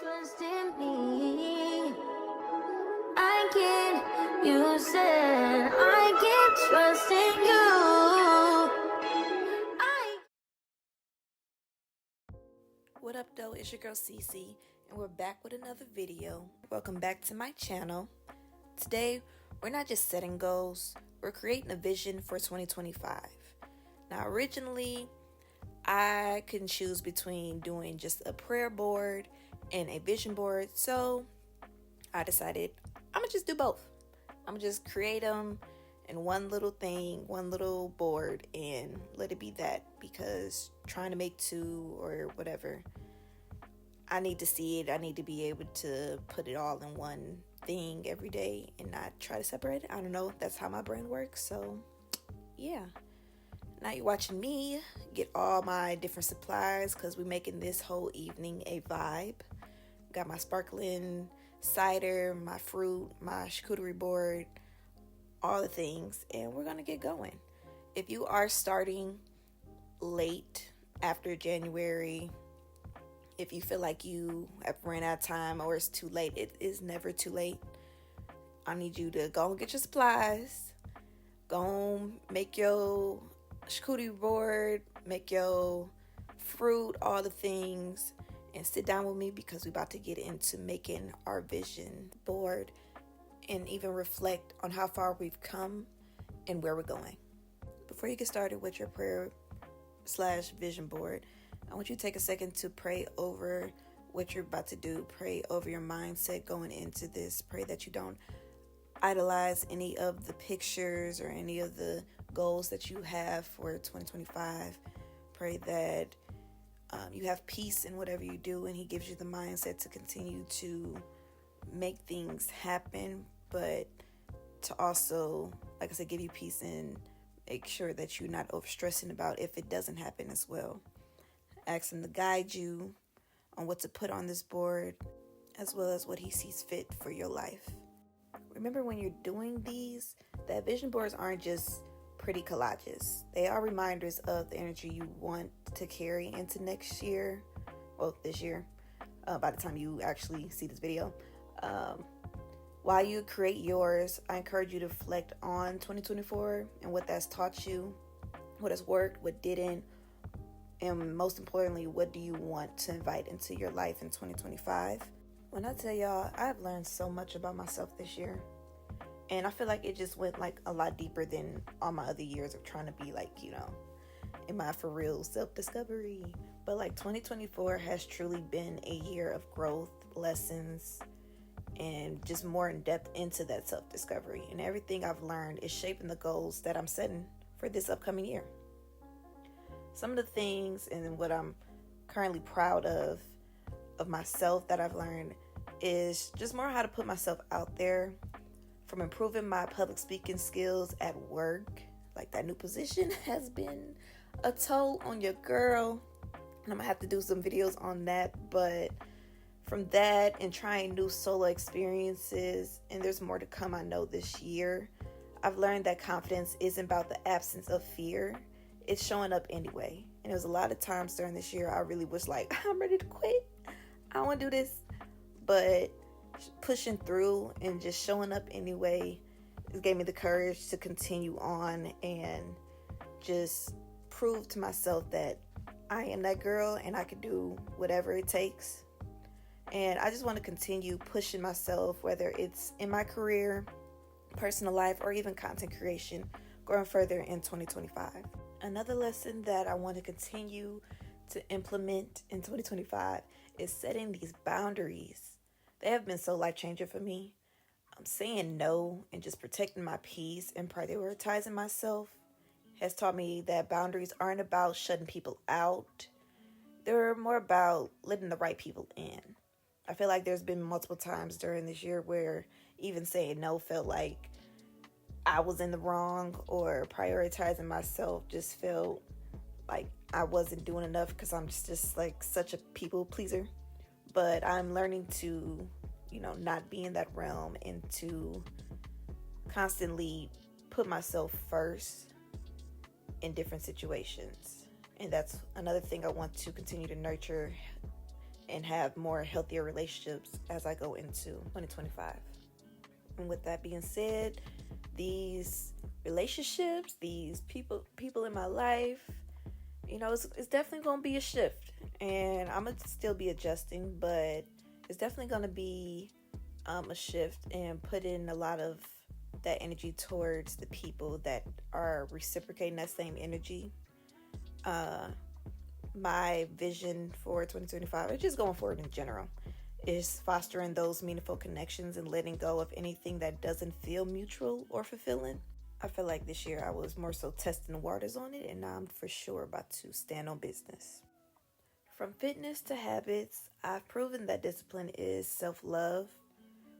trust in me. I can, you said I can trust in you. What up though, it's your girl Sisi, and we're back with another video. Welcome back to my channel. Today, we're not just setting goals, we're creating a vision for 2025. Now originally, I couldn't choose between doing just a prayer board and a vision board, so I decided I'm gonna just do both. I'm gonna just create them in one little thing, one little board, and let it be that, because trying to make two or whatever, I need to see it. I need to be able to put it all in one thing every day and not try to separate it. I don't know. That's how my brain works. So, yeah. Now you're watching me get all my different supplies because we're making this whole evening a vibe. Got my sparkling cider, my fruit, my charcuterie board, all the things, and we're going to get going. If you are starting late after January, if you feel like you have ran out of time or it's too late, it is never too late. I need you to go and get your supplies, go and make your charcuterie board, make your fruit, all the things, and sit down with me because we're about to get into making our vision board and even reflect on how far we've come and where we're going. Before you get started with your prayer/vision board, I want you to take a second to pray over what you're about to do. Pray over your mindset going into this. Pray that you don't idolize any of the pictures or any of the goals that you have for 2025. Pray that you have peace in whatever you do, and He gives you the mindset to continue to make things happen, but to also, like I said, give you peace and make sure that you're not overstressing about if it doesn't happen as well. Ask Him to guide you on what to put on this board, as well as what He sees fit for your life. Remember, when you're doing these, that vision boards aren't just pretty collages. They are reminders of the energy you want to carry into next year, well, this year, by the time you actually see this video. While you create yours, I encourage you to reflect on 2024 and what that's taught you, what has worked, what didn't, and most importantly, what do you want to invite into your life in 2025? When I tell y'all, I've learned so much about myself this year. And I feel like it just went like a lot deeper than all my other years of trying to be like, in my for real self-discovery. But like 2024 has truly been a year of growth, lessons, and just more in depth into that self-discovery. And everything I've learned is shaping the goals that I'm setting for this upcoming year. Some of the things and what I'm currently proud of myself that I've learned is just more how to put myself out there, from improving my public speaking skills at work. Like, that new position has been a toll on your girl, and I'm gonna have to do some videos on that. But from that and trying new solo experiences, and there's more to come, I know, this year, I've learned that confidence isn't about the absence of fear. It's showing up anyway. And there was a lot of times during this year I really was like, I'm ready to quit. I don't want to do this. But pushing through and just showing up anyway, it gave me the courage to continue on and just prove to myself that I am that girl and I can do whatever it takes. And I just want to continue pushing myself, whether it's in my career, personal life, or even content creation, growing further in 2025. Another lesson that I want to continue to implement in 2025 is setting these boundaries. They have been so life-changing for me. Saying no and just protecting my peace and prioritizing myself has taught me that boundaries aren't about shutting people out. They're more about letting the right people in. I feel like there's been multiple times during this year where even saying no felt like I was in the wrong, or prioritizing myself just felt like I wasn't doing enough because I'm just like such a people pleaser. But I'm learning to, not be in that realm and to constantly put myself first in different situations. And that's another thing I want to continue to nurture and have more healthier relationships as I go into 2025. And with that being said, these relationships, these people in my life, you know, it's definitely going to be a shift. And I'm going to still be adjusting, but it's definitely going to be a shift, and put in a lot of that energy towards the people that are reciprocating that same energy. My vision for 2025, and just going forward in general, is fostering those meaningful connections and letting go of anything that doesn't feel mutual or fulfilling. I feel like this year I was more so testing the waters on it, and now I'm for sure about to stand on business. From fitness to habits, I've proven that discipline is self-love.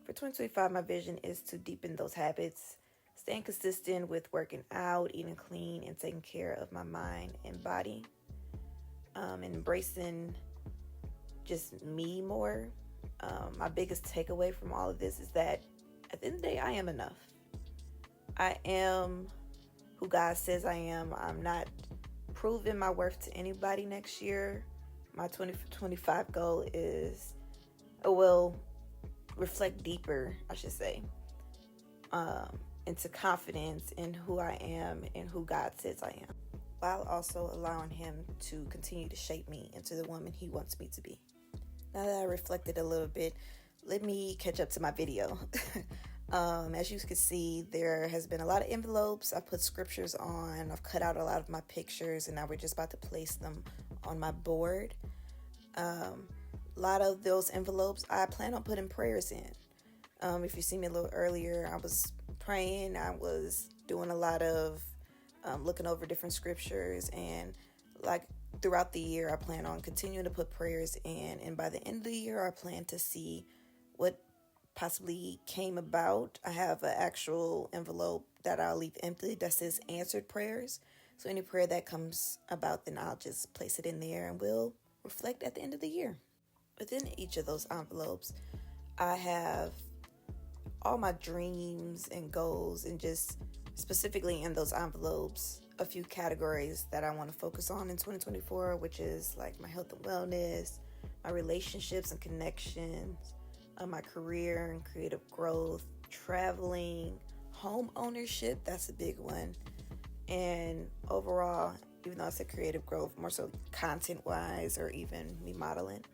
For 2025, my vision is to deepen those habits, staying consistent with working out, eating clean, and taking care of my mind and body. And embracing just me more. My biggest takeaway from all of this is that at the end of the day, I am enough. I am who God says I am. I'm not proving my worth to anybody next year. My 2025 goal is, reflect deeper, I should say, into confidence in who I am and who God says I am, while also allowing Him to continue to shape me into the woman He wants me to be. Now that I reflected a little bit, let me catch up to my video. As you can see, there has been a lot of envelopes. I put scriptures on. I've cut out a lot of my pictures, and now we're just about to place them on my board. A lot of those envelopes, I plan on putting prayers in. If you see me a little earlier, I was praying. I was doing a lot of looking over different scriptures, and like throughout the year, I plan on continuing to put prayers in. And by the end of the year, I plan to see what possibly came about. I have an actual envelope that I'll leave empty that says answered prayers. So any prayer that comes about, then I'll just place it in there, and we'll reflect at the end of the year. Within each of those envelopes, I have all my dreams and goals, and just specifically in those envelopes, a few categories that I want to focus on in 2024, which is like my health and wellness, my relationships and connections, my career and creative growth, traveling, home ownership, that's a big one. And overall, even though I said creative growth, more so content-wise or even me modeling,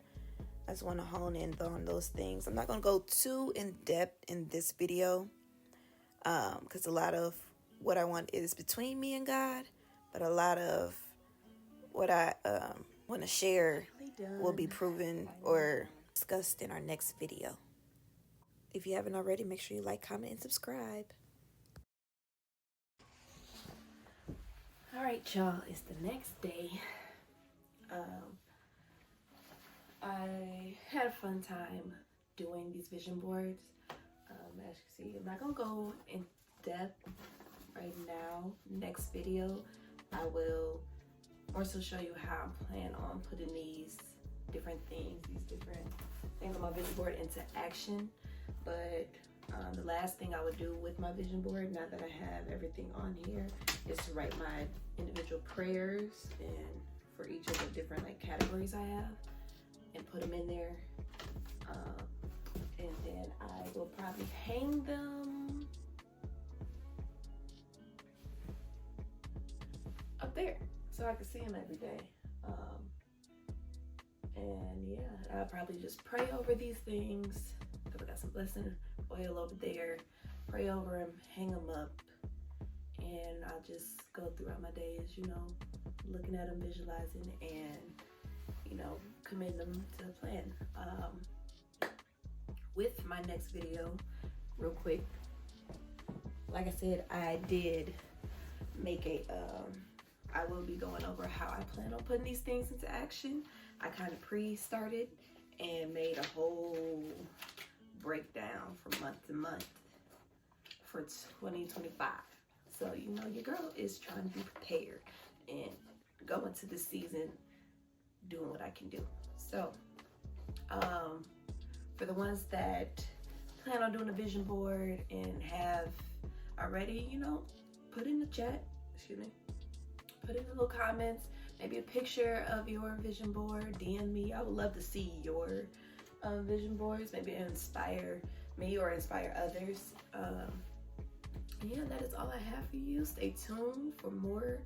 I just want to hone in on those things. I'm not going to go too in-depth in this video because a lot of what I want is between me and God, but a lot of what I want to share will be proven or discussed in our next video. If you haven't already, make sure you like, comment, and subscribe. All right, y'all, it's the next day. I had a fun time doing these vision boards. As you can see, I'm not gonna go in depth right now. Next video, I will also show you how I plan on putting these different things on my vision board into action. But the last thing I would do with my vision board, now that I have everything on here, is to write my individual prayers and for each of the different categories I have, and put them in there. And then I will probably hang them up there so I can see them every day. And yeah, I'll probably just pray over these things, because I got some blessing oil over there. Pray over them, hang them up, and I'll just go throughout my days, looking at them, visualizing, and commit them to the plan. With my next video, real quick, like I said, I did make I will be going over how I plan on putting these things into action. I kind of pre-started and made a whole breakdown from month to month for 2025. So, your girl is trying to be prepared and go into the season doing what I can do. So, for the ones that plan on doing a vision board and have already, put in the chat, put in the little comments, maybe a picture of your vision board. DM me. I would love to see your vision boards. Maybe inspire me or inspire others. Yeah, that is all I have for you. Stay tuned for more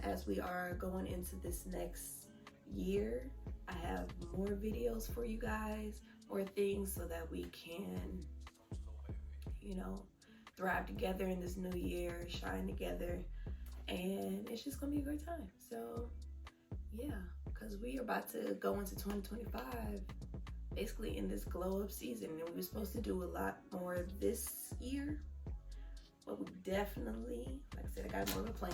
as we are going into this next year. I have more videos for you guys, more things so that we can, you know, thrive together in this new year, shine together, and it's just gonna be a great time. So yeah, because we are about to go into 2025 basically in this glow up season, and we were supposed to do a lot more this year, but we definitely, like I said, I got more of a plan.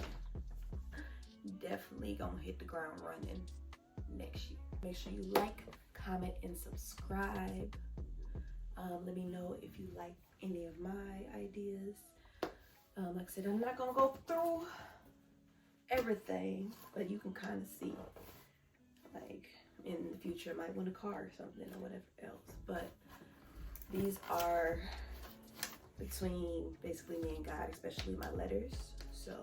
Definitely gonna hit the ground running next year. Make sure you like, comment, and subscribe. Let me know if you like any of my ideas. Like I said, I'm not gonna go through everything, but you can kind of see, like, in the future I might want a car or something or whatever else. But these are between basically me and God, especially my letters. So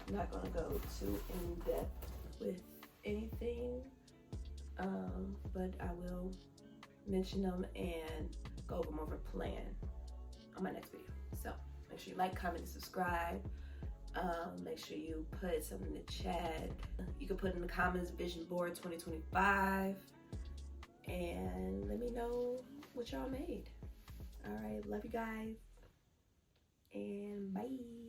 I'm not gonna go too in depth with anything, but I will mention them and go over more of a plan on my next video. So make sure you like, comment, and subscribe. Make sure you put something in the chat. You can put in the comments Vision Board 2025 and let me know what y'all made. All right, love you guys and bye.